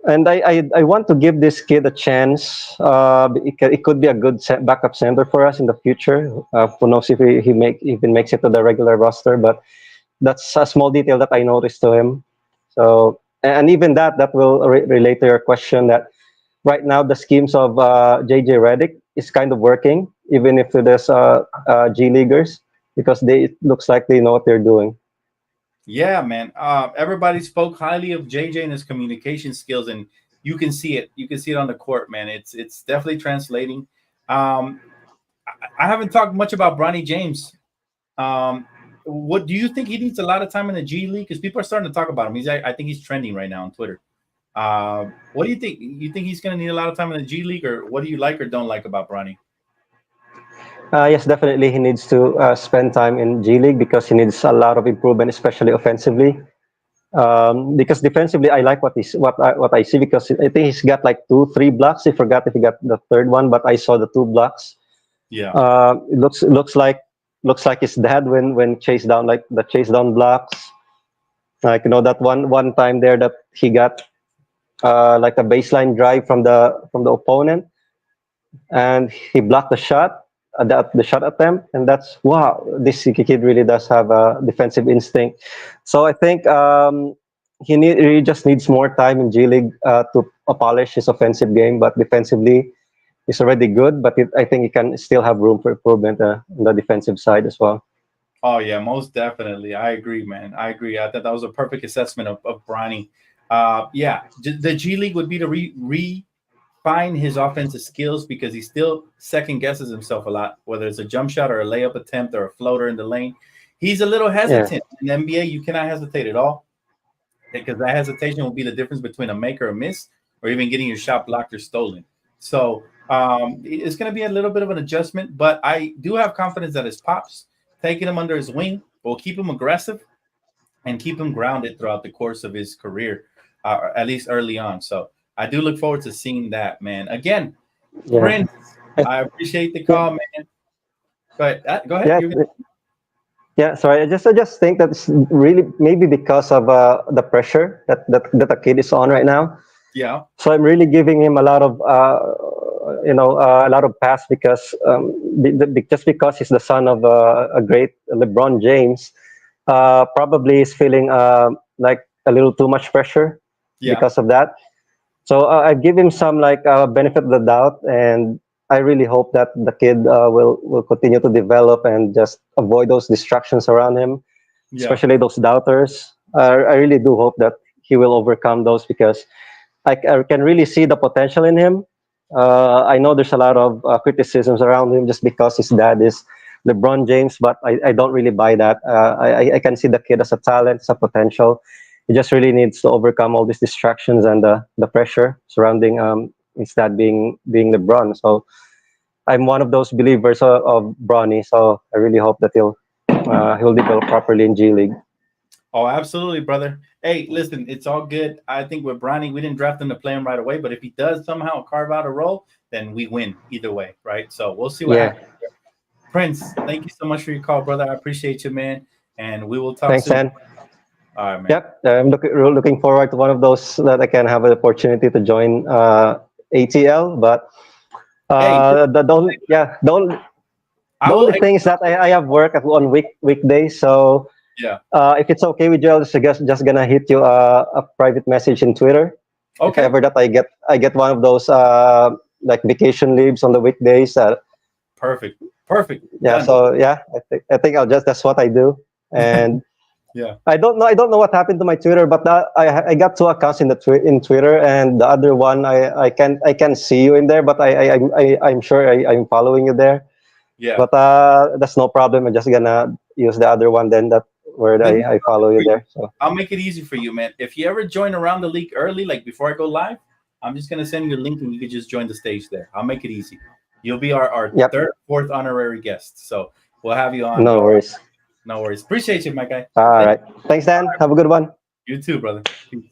And I want to give this kid a chance. It could be a good backup center for us in the future. Who knows if he even makes it to the regular roster? But that's a small detail that I noticed to him. So, and even that will relate to your question that right now the schemes of JJ Redick is kind of working, even if there's G leaguers, because it looks like they know what they're doing.
Yeah, man. Everybody spoke highly of JJ and his communication skills, and you can see it. You can see it on the court, man. It's definitely translating. I haven't talked much about Bronny James. What do you think he needs a lot of time in the G League? Because people are starting to talk about him. I think he's trending right now on Twitter. What do you think? You think he's going to need a lot of time in the G League, or what do you like or don't like about Bronny?
Yes, definitely he needs to spend time in G League because he needs a lot of improvement, especially offensively. Because defensively, I like what I see because I think he's got like 2-3 blocks. I forgot if he got the third one, but I saw the 2 blocks.
Yeah.
It looks like his dad when chase down, like the chase down blocks. Like that one time there that he got like a baseline drive from the opponent, and he blocked the shot, the shot attempt, and that's wow. This kid really does have a defensive instinct. So I think he just needs more time in G League to polish his offensive game, but defensively he's already good. But I think he can still have room for improvement on the defensive side as well.
Oh yeah, most definitely. I agree, man. I agree. I thought that was a perfect assessment of Bronny. Yeah, the G League would be to refine his offensive skills because he still second guesses himself a lot, whether it's a jump shot or a layup attempt or a floater in the lane. He's a little hesitant.
Yeah.
In the NBA, you cannot hesitate at all because that hesitation will be the difference between a make or a miss, or even getting your shot blocked or stolen. So it's going to be a little bit of an adjustment, but I do have confidence that his pops taking him under his wing will keep him aggressive and keep him grounded throughout the course of his career, at least early on. So I do look forward to seeing that, man. Again,
Yeah.
Prince, I appreciate the call, man. But go ahead.
Yeah. Yeah, sorry. I just think that it's really maybe because of the pressure that the kid is on right now.
Yeah.
So I'm really giving him a lot of a lot of pass because just because he's the son of a great LeBron James, probably is feeling like a little too much pressure because of that. So I give him some like benefit of the doubt, and I really hope that the kid will continue to develop and just avoid those distractions around him, especially those doubters. I really do hope that he will overcome those because I can really see the potential in him. I know there's a lot of criticisms around him just because his dad is LeBron James, but I don't really buy that. I can see the kid as a talent, as a potential. He just really needs to overcome all these distractions and the pressure surrounding instead being LeBron. So I'm one of those believers of Bronny. So I really hope that he'll develop properly in G League.
Oh, absolutely, brother. Hey, listen, it's all good. I think with Bronny, we didn't draft him to play him right away, but if he does somehow carve out a role, then we win either way, right? So we'll see what happens. Prince, thank you so much for your call, brother. I appreciate you, man. And we will talk soon.
Man.
All right, man.
Yep, I'm looking forward to one of those that I can have an opportunity to join ATL. But the only thing is that I have work on weekdays. So if it's okay with you, I'll just gonna hit you a private message in Twitter.
Okay.
If ever that I get one of those like vacation leaves on the weekdays.
Perfect.
Yeah.
Done.
So yeah, I think that's what I do. And
yeah,
I don't know what happened to my Twitter, but I got 2 accounts in Twitter, and the other one I can see you in there, but I'm sure I'm following you there.
Yeah.
But that's no problem. I'm just gonna use the other one then where I follow you there. So
I'll make it easy for you, man. If you ever join around the league early, like before I go live, I'm just gonna send you a link and you can just join the stage there. I'll make it easy. You'll be our third, fourth honorary guest. So we'll have you on.
No worries.
No worries. Appreciate you, my guy.
All right. Thanks, Dan. Have a good one.
You too, brother. Peace.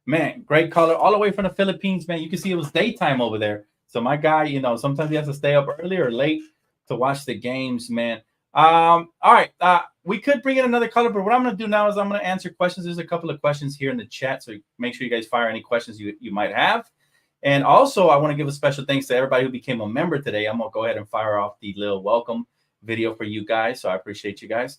Man, great caller. All the way from the Philippines, man. You can see it was daytime over there. So my guy, sometimes he has to stay up early or late to watch the games, man. All right. We could bring in another color, but what I'm going to do now is I'm going to answer questions. There's a couple of questions here in the chat, so make sure you guys fire any questions you might have. And also, I want to give a special thanks to everybody who became a member today. I'm going to go ahead and fire off the little welcome video for you guys, so I appreciate you guys.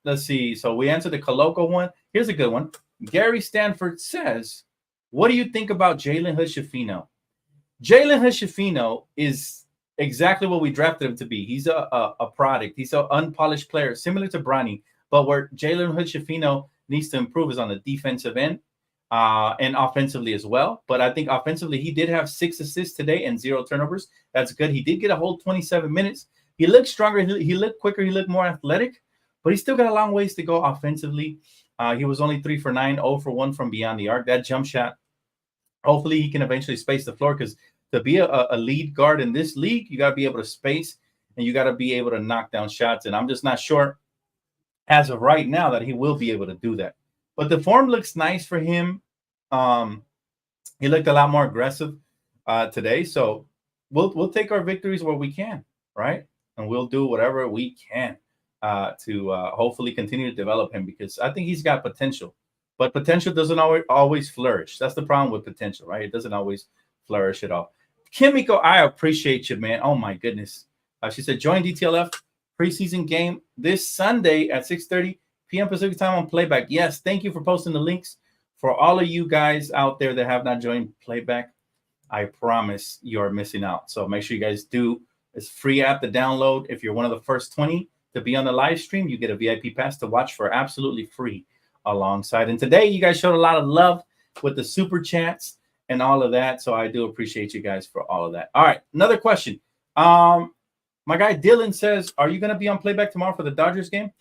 Let's see. So we answered the Coloco one. Here's a good one. Gary Stanford says, what do you think about Jalen Hood-Schifino? Jalen Hood-Schifino is exactly what we drafted him to be. He's a product. He's an unpolished player, similar to Bronny. But where Jalen Hood-Schifino needs to improve is on the defensive end and offensively as well. But I think offensively, he did have 6 assists today and 0 turnovers. That's good. He did get a whole 27 minutes. He looked stronger. He looked quicker. He looked more athletic. But he's still got a long ways to go offensively. He was only 3 for 9, 0 for 1 from beyond the arc. That jump shot, hopefully he can eventually space the floor, because to be a lead guard in this league, you got to be able to space and you got to be able to knock down shots. And I'm just not sure as of right now that he will be able to do that. But the form looks nice for him. He looked a lot more aggressive today. So we'll take our victories where we can, right? And we'll do whatever we can to hopefully continue to develop him, because I think he's got potential. But potential doesn't always flourish. That's the problem with potential, right? It doesn't always flourish at all. Kimiko, I appreciate you, man. Oh, my goodness. She said, join DTLF preseason game this Sunday at 6:30 p.m. Pacific time on Playback. Yes, thank you for posting the links. For all of you guys out there that have not joined Playback, I promise you are missing out. So make sure you guys do. It's free app to download. If you're one of the first 20 to be on the live stream, you get a VIP pass to watch for absolutely free alongside. And today, you guys showed a lot of love with the super chats and all of that. So I do appreciate you guys for all of that. All right, another question. My guy Dylan says, are you going to be on Playback tomorrow for the Dodgers game?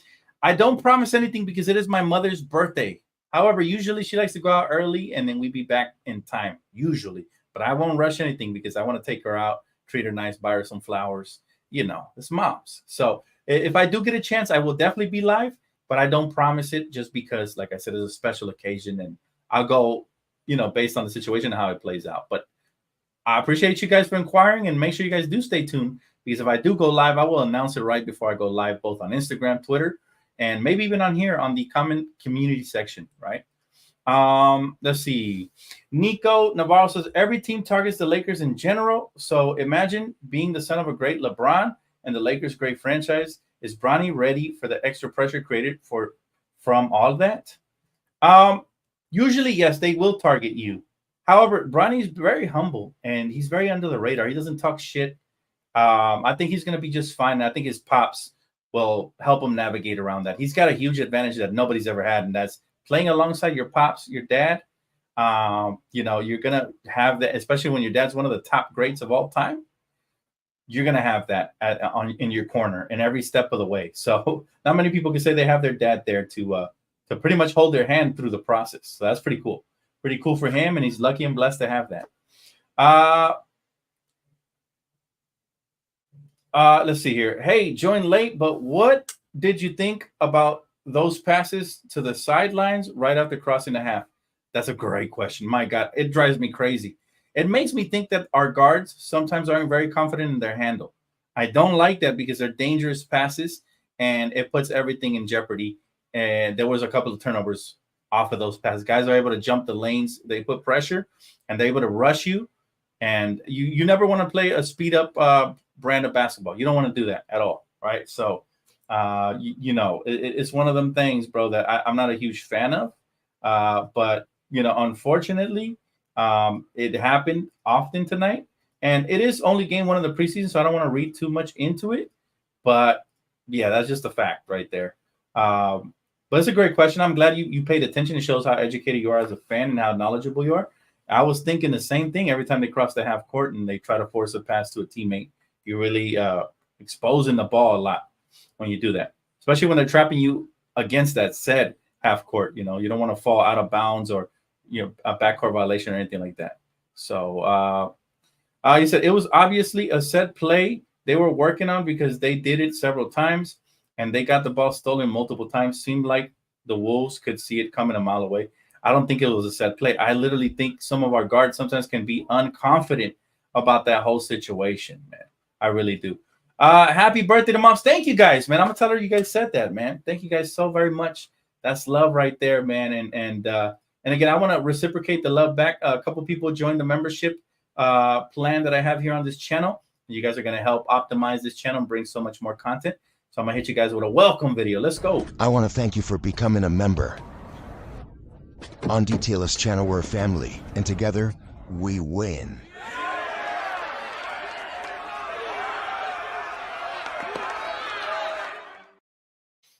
I don't promise anything because it is my mother's birthday. However, usually she likes to go out early and then we be back in time, usually. But I won't rush anything because I want to take her out, treat her nice, buy her some flowers. You know, it's moms. So if I do get a chance, I will definitely be live, but I don't promise it just because, like I said, it's a special occasion and I'll go, you know, based on the situation and how it plays out. But I appreciate you guys for inquiring, and make sure you guys do stay tuned, because if I do go live, I will announce it right before I go live, both on Instagram, Twitter, and maybe even on here on the comment community section, right? Let's see. Nico Navarro says, every team targets the Lakers in general. So imagine being the son of a great LeBron and the Lakers' great franchise. Is Bronny ready for the extra pressure created from all that? Usually, yes, they will target you. However, Bronny's very humble and he's very under the radar. He doesn't talk shit. I think he's going to be just fine. I think his pops will help him navigate around that. He's got a huge advantage that nobody's ever had, and that's playing alongside your pops, your dad. You know, you're going to have that, especially when your dad's one of the top greats of all time. You're going to have that in your corner in every step of the way. So not many people can say they have their dad there to pretty much hold their hand through the process. So that's pretty cool. Pretty cool for him, and he's lucky and blessed to have that. Let's see here. Hey, joined late, but what did you think about those passes to the sidelines right after crossing the half? That's a great question. My God, it drives me crazy. It makes me think that our guards sometimes aren't very confident in their handle. I don't like that because they're dangerous passes, and it puts everything in jeopardy. And there was a couple of turnovers off of those passes. Guys are able to jump the lanes. They put pressure, and they're able to rush you. And you never want to play a speed-up brand of basketball. You don't want to do that at all, right? So, you know, it's one of them things, bro, that I'm not a huge fan of. But, you know, unfortunately, it happened often tonight. And it is only game 1 of the preseason, so I don't want to read too much into it. But, yeah, that's just a fact right there. But it's a great question. I'm glad you paid attention. It shows how educated you are as a fan and how knowledgeable you are. I was thinking the same thing every time they cross the half court and they try to force a pass to a teammate. You're really exposing the ball a lot when you do that, especially when they're trapping you against that said half court. You know, you don't want to fall out of bounds or, you know, a backcourt violation or anything like that. So he said it was obviously a set play they were working on because they did it several times and they got the ball stolen multiple times. Seemed like the Wolves could see it coming a mile away. I don't think it was a set play. I literally think some of our guards sometimes can be unconfident about that whole situation, man. I really do. Happy birthday to moms. Thank you guys, man. I'm gonna tell her you guys said that, man. Thank you guys so very much. That's love right there, man. And again, I want to reciprocate the love back. A couple people joined the membership plan that I have here on this channel. You guys are gonna help optimize this channel and bring so much more content. So I'm gonna hit you guys with a welcome video. Let's go.
I want to thank you for becoming a member. On Dtlf's channel, we're a family, and together we win.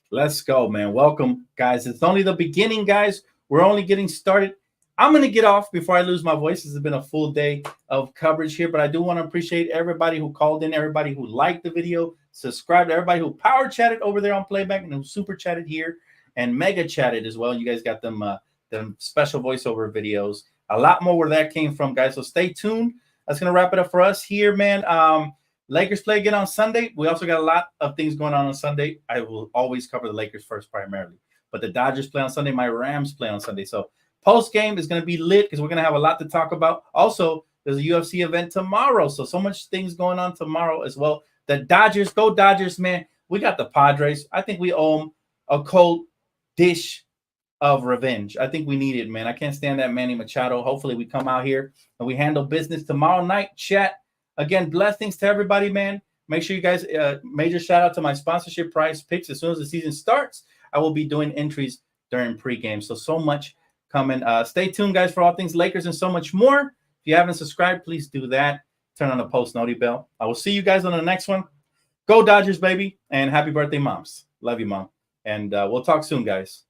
Let's go, man. Welcome, guys. It's only the beginning, guys. We're only getting started. I'm going to get off before I lose my voice. This has been a full day of coverage here, but I do want to appreciate everybody who called in, everybody who liked the video, subscribed, everybody who power chatted over there on Playback and who super chatted here and mega chatted as well. You guys got them special voiceover videos. A lot more where that came from, guys. So stay tuned. That's going to wrap it up for us here, man. Lakers play again on Sunday. We also got a lot of things going on Sunday. I will always cover the Lakers first primarily. But the Dodgers play on Sunday. My Rams play on Sunday. So post game is going to be lit because we're going to have a lot to talk about. Also, there's a UFC event tomorrow. So much things going on tomorrow as well. The Dodgers, go Dodgers, man. We got the Padres. I think we owe them a cold dish of revenge. I think we need it, man. I can't stand that Manny Machado. Hopefully we come out here and we handle business tomorrow night. Chat. Again, blessings to everybody, man. Make sure you guys, major shout out to my sponsorship Prize Picks. As soon as the season starts, I will be doing entries during pregame. So much coming. Stay tuned, guys, for all things Lakers and so much more. If you haven't subscribed, please do that. Turn on the post noti bell. I will see you guys on the next one. Go Dodgers, baby. And happy birthday, moms. Love you, mom. And we'll talk soon, guys.